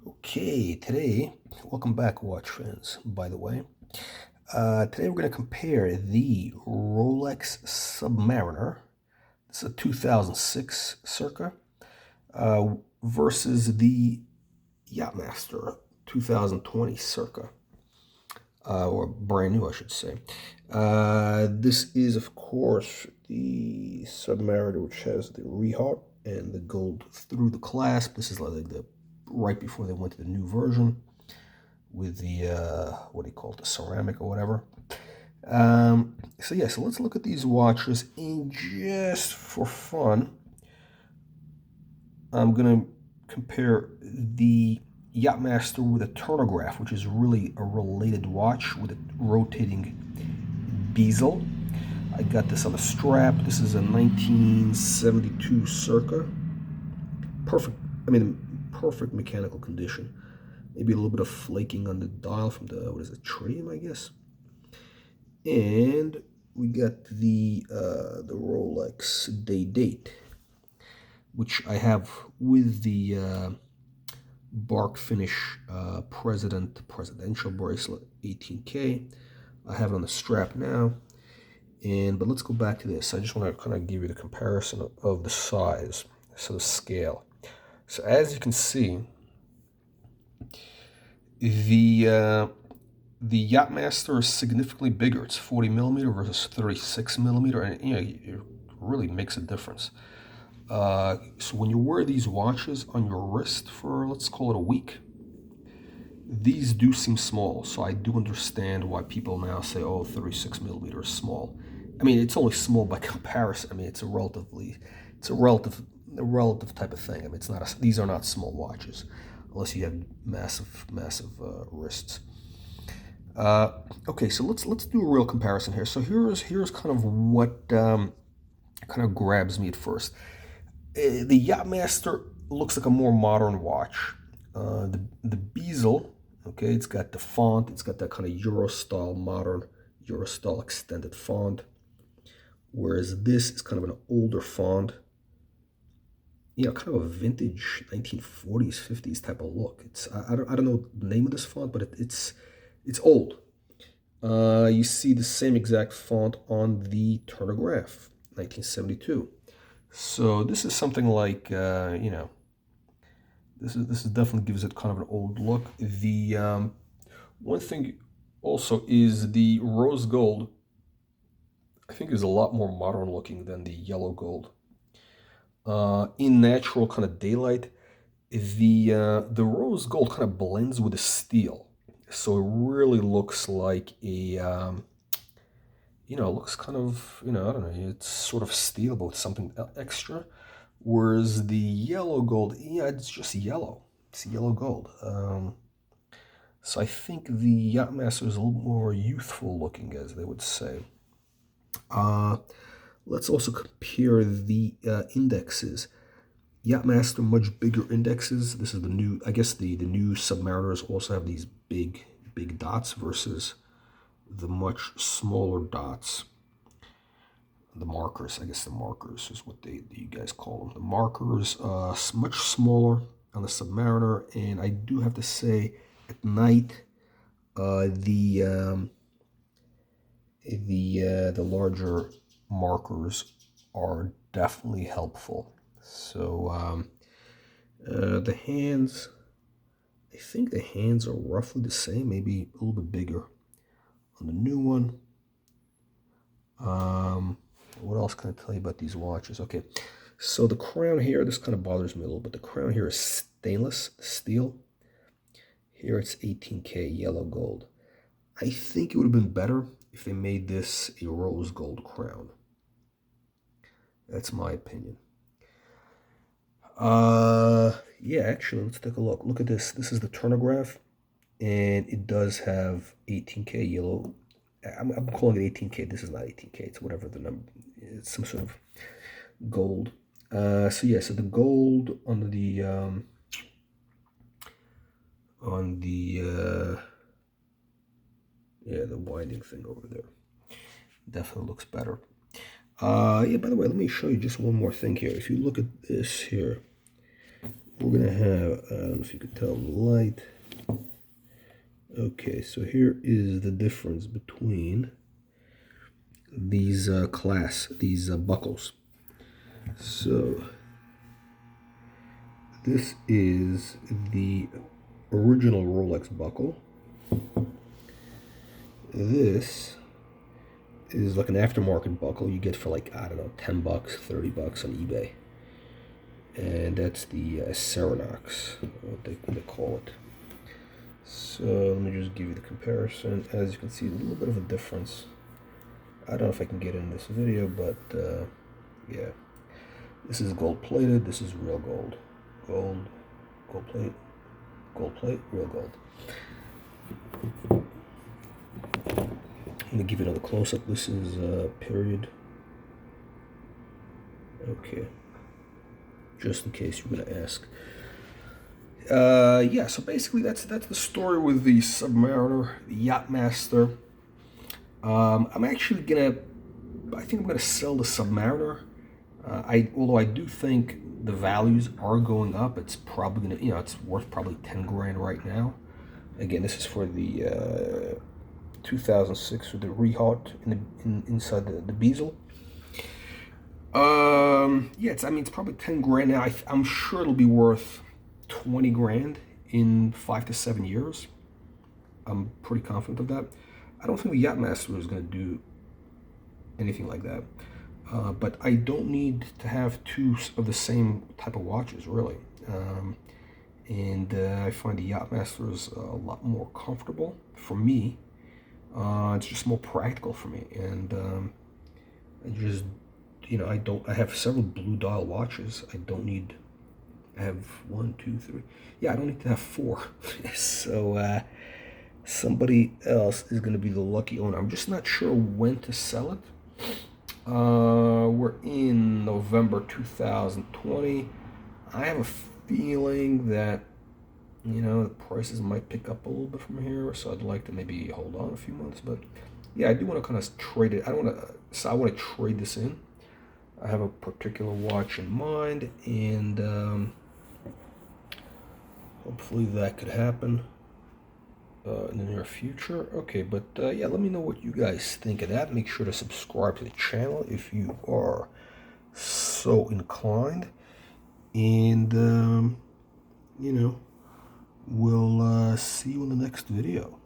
Okay, today, welcome back, watch fans, by the way. Today we're going to compare the Rolex Submariner, this is a 2006 circa, versus the Yachtmaster 2020 circa, or brand new, I should say. This is, of course, the Submariner, which has the reheart and the gold through the clasp. This is like the right before they went to the new version with the what do you call it, the ceramic or whatever. So let's look at these watches, and just for fun, I'm gonna compare the Yachtmaster with a Turnograph, which is really a related watch with a rotating bezel. I got this on a strap. This is a 1972 circa. Perfect, perfect mechanical condition. Maybe a little bit of flaking on the dial from the, what is it, tritium, I guess. And we got the Rolex day date, which I have with the bark finish presidential bracelet, 18K. I have it on the strap now. But let's go back to this. I just want to kind of give you the comparison of the size, so the scale. So as you can see, the Yachtmaster is significantly bigger. It's 40 millimeter versus 36 millimeter, and it really makes a difference. So when you wear these watches on your wrist for, let's call it, a week, these do seem small. So I do understand why people now say, oh, 36 millimeter is small. I mean, it's only small by comparison. I mean, it's a relative type of thing. I mean, it's not these are not small watches unless you have massive wrists. Okay, so let's do a real comparison here. So here's kind of what kind of grabs me at first. The Yachtmaster looks like a more modern watch. The bezel, okay, it's got the font. It's got that kind of Euro style, modern Euro style extended font. Whereas this is kind of an older font. Kind of a vintage 1940s, 50s type of look. I don't know the name of this font, but it's old. You see the same exact font on the Turnograph, 1972. So this is something like, this is definitely gives it kind of an old look. The one thing also is the rose gold, I think, is a lot more modern looking than the yellow gold. In natural kind of daylight, the rose gold kind of blends with the steel, so it really looks like a looks kind of, I don't know, it's sort of steel but with something extra. Whereas the yellow gold, it's just yellow. It's yellow gold. So I think the Yachtmaster is a little more youthful looking, as they would say. Let's also compare the indexes. Yachtmaster, much bigger indexes. This is the new, I guess the new Submariners also have these big dots versus the much smaller dots. The markers, I guess the markers is what you guys call them. The markers, much smaller on the Submariner, and I do have to say, at night, the larger markers are definitely helpful. So the hands, I think the hands are roughly the same, maybe a little bit bigger on the new one. What else can I tell you about these watches? Okay, so the crown here, this kind of bothers me a little bit. The crown here is stainless steel. Here it's 18K yellow gold. I think it would have been better if they made this a rose gold crown. That's my opinion. Yeah, actually, let's take a look. Look at this. This is the Turnograph, and it does have 18K yellow. I'm calling it 18K. This is not 18K. It's whatever the number. It's some sort of gold. So the gold on the the winding thing over there definitely looks better. By the way, let me show you just one more thing here. If you look at this here, we're gonna have, I don't know if you could tell in the light. Okay, so here is the difference between these these buckles. So this is the original Rolex buckle. This is like an aftermarket buckle you get for like, I don't know, 10 bucks, 30 bucks on eBay. And that's the Ceranox, what they call it. So let me just give you the comparison. As you can see, a little bit of a difference. I don't know if I can get in this video, but yeah. This is gold plated, this is real gold. Gold plate, real gold. Let me give you another close-up. This is period. Okay. Just in case you're gonna ask. Yeah, so basically that's the story with the Submariner, the Yachtmaster. I think I'm gonna sell the Submariner. Although I do think the values are going up, it's probably gonna, it's worth probably 10 grand right now. Again, this is for the 2006 with the rehaut inside the bezel. Yeah, it's probably 10 grand now. I'm sure it'll be worth 20 grand in 5 to 7 years. I'm pretty confident of that. I don't think the Yachtmaster is going to do anything like that. But I don't need to have two of the same type of watches, really. And I find the Yachtmaster is a lot more comfortable for me. It's just more practical for me. And I just, I have several blue dial watches. I have 1, 2, 3. Yeah, I don't need to have 4. So somebody else is going to be the lucky owner. I'm just not sure when to sell it. We're in November 2020. I have a feeling that, the prices might pick up a little bit from here. So I'd like to maybe hold on a few months. But yeah, I do want to kind of trade it. I want to trade this in. I have a particular watch in mind, and hopefully that could happen in the near future. Okay, but yeah, let me know what you guys think of that. Make sure to subscribe to the channel if you are so inclined, and we'll see you in the next video.